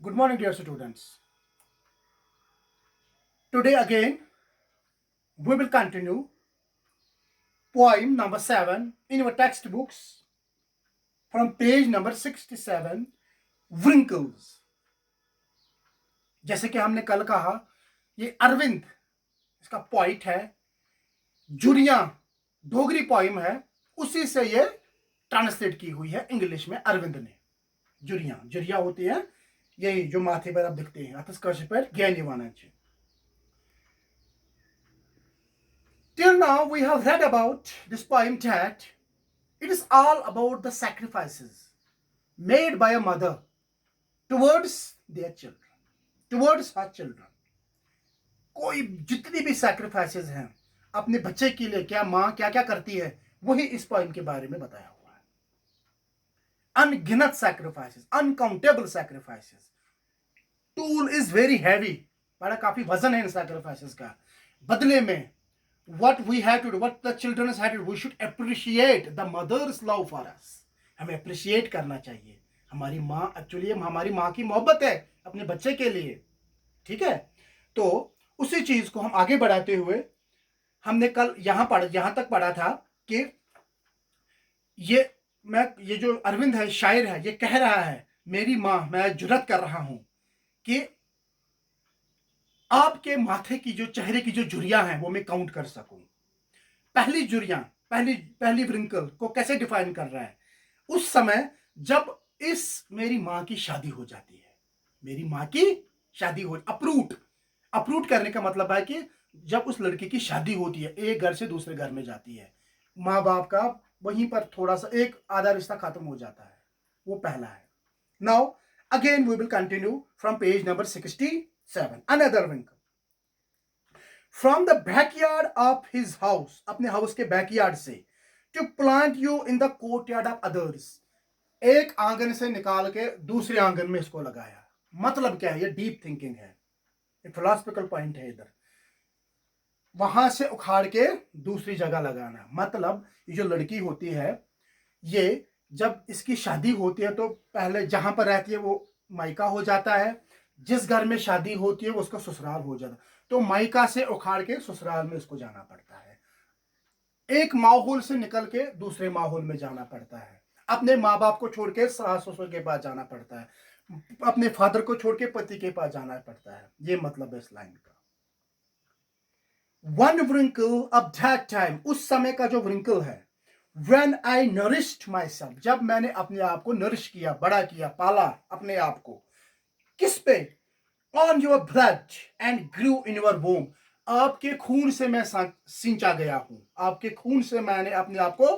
Good morning, dear students. Today again we will continue poem number 7 in our textbooks from page number 67, Wrinkles. जैसे कि हमने कल कहा, ये अरविंद इसका पोइट है, जुड़िया डोगरी पोइम है, उसी से ये ट्रांसलेट की हुई है इंग्लिश में अरविंद ने। जुड़िया जुड़िया होती है यही जो माथे पर आप दिखते हैं, अतस्कर्ष पर ज्ञानी वाणिज्य। Till now, we have read about this poem that it is all about the sacrifices made by a mother towards their children, towards her children. कोई जितनी भी सैक्रिफाइसेस हैं अपने बच्चे के लिए, क्या माँ क्या क्या करती है, वही इस पोइम के बारे में बताया हुआ है। अनगिनत sacrifices, uncountable sacrifices. Tool is very heavy, बड़ा काफी वजन है इन सैक्रिफाइसेस का। बदले में what we have to do, what the children have to do, we should appreciate the mother's love for us. हमें अप्रिशिएट करना चाहिए। हमारी माँ एक्चुअली हमारी माँ की मोहब्बत है अपने बच्चे के लिए, ठीक है। तो उसी चीज को हम आगे बढ़ाते हुए हमने कल यहाँ तक पढ़ा था कि ये जो अरविंद है, शायर है, ये कह रहा है, मेरी माँ, मैं जुर्रत कर रहा हूं कि आपके माथे की जो चेहरे की जो झुर्रियां हैं वो मैं काउंट कर सकूं। पहली झुर्रियां, पहली व्रिंकल को कैसे डिफाइन कर रहा है? उस समय जब इस मेरी माँ की शादी हो जाती है, मेरी माँ की शादी हो, अप्रूट करने का मतलब है कि जब उस लड़की की शादी होती है, एक घर से दूसरे घर में जाती है, माँ बाप का वहीं पर थोड़ा सा एक आधा रिश्ता खत्म हो जाता है, वो पहला है। Now again we will continue from page number 67, another wrinkle. From the backyard of his house, अपने हाउस के बैकयार्ड से, to plant you in the courtyard of others, एक आंगन से निकाल के दूसरे आंगन में इसको लगाया। मतलब क्या है? ये डीप थिंकिंग है, एक फिलोसफिकल पॉइंट है इधर। वहां से उखाड़ के दूसरी जगह लगाना, मतलब ये जो लड़की होती है, ये जब इसकी शादी होती है तो पहले जहां पर रहती है वो मायका हो जाता है, जिस घर में शादी होती है वो उसका ससुराल हो जाता है, तो मायका से उखाड़ के ससुराल में उसको जाना पड़ता है। एक माहौल से निकल के दूसरे माहौल में जाना पड़ता है, अपने माँ बाप को छोड़ के सास ससुर के पास जाना पड़ता है, अपने फादर को छोड़ के पति के पास जाना पड़ता है। ये मतलब है इस लाइन का। One wrinkle of that time, उस समय का जो wrinkle है, when I nourished myself, जब मैंने अपने आप को नरिश किया, बड़ा किया, पाला अपने आप को, किस पे? On your blood and grew in your womb, आपके खून से मैं सींचा गया हूं, आपके खून से मैंने अपने आप को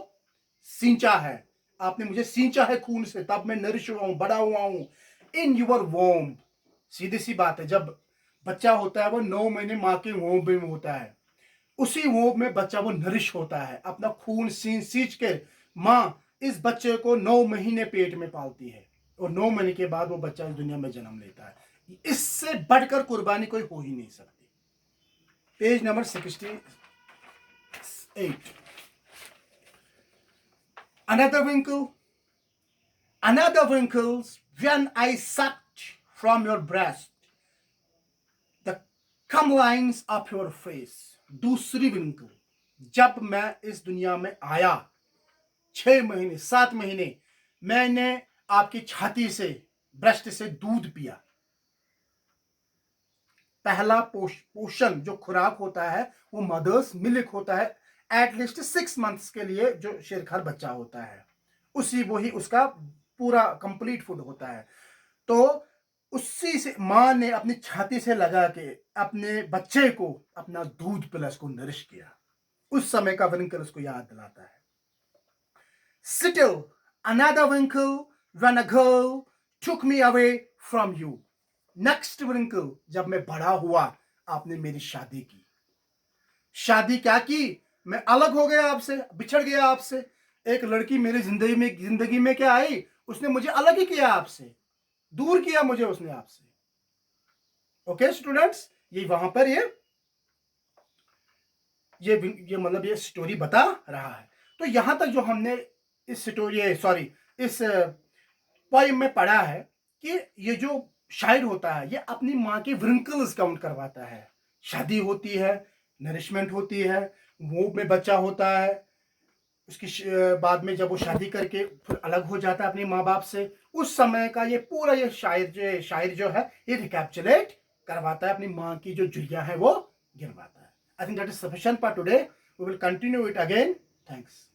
सींचा है, आपने मुझे सींचा है खून से, तब मैं नरिश हुआ हूं, बड़ा हुआ हूं। इन योर वोम, सीधी सी बात है, जब बच्चा होता है वो 9 महीने माँ के वोम में होता है, उसी वोम में बच्चा वो नरिश होता है, अपना खून सींच के माँ इस बच्चे को 9 महीने पेट में पालती है, और 9 महीने के बाद वो बच्चा इस दुनिया में जन्म लेता है। इससे बढ़कर कुर्बानी कोई हो ही नहीं सकती। Page number 68, another wrinkles when I sucked from your breast the cum lines of your face, दूसरी wrinkle, जब मैं इस दुनिया में आया, 6 महीने 7 महीने मैंने आपकी छाती से, ब्रेस्ट से दूध पिया। पहला पोषण जो खुराक होता है वो मदर्स मिल्क होता है, एटलीस्ट 6 मंथ्स के लिए जो शेरखार बच्चा होता है, वही उसका पूरा कंप्लीट फूड होता है। तो उसी से माँ ने अपनी छाती से लगा के अपने बच्चे को अपना दूध पिला, उसको नरिश किया। उस समय का विंकल उसको याद दिलाता है। Still another wrinkle when a girl took me away from you, next wrinkle, जब मैं बड़ा हुआ आपने मेरी शादी की। शादी क्या की? मैं अलग हो गया आपसे, बिछड़ गया आपसे। एक लड़की मेरी जिंदगी में क्या आई? उसने मुझे अलग ही किया आपसे, दूर किया मुझे उसने आपसे। ओके स्टूडेंट्स, ये वहां पर ये मतलब ये स्टोरी बता रहा है। तो यहां तक जो हमने इस पोइम में पढ़ा है कि ये जो शायर होता है, ये अपनी माँ के व्रिंकल्स काउंट करवाता है। शादी होती है, नरिशमेंट होती है, वो में बच्चा होता है, उसकी बाद में जब वो शादी करके फिर अलग हो जाता है अपने माँ बाप से, उस समय का ये पूरा ये शायर जो है ये रिकैप्चुलेट करवाता है, अपनी माँ की जो झुर्रियाँ हैं वो गिनवाता है। I think that is sufficient for today, we will continue it again. Thanks.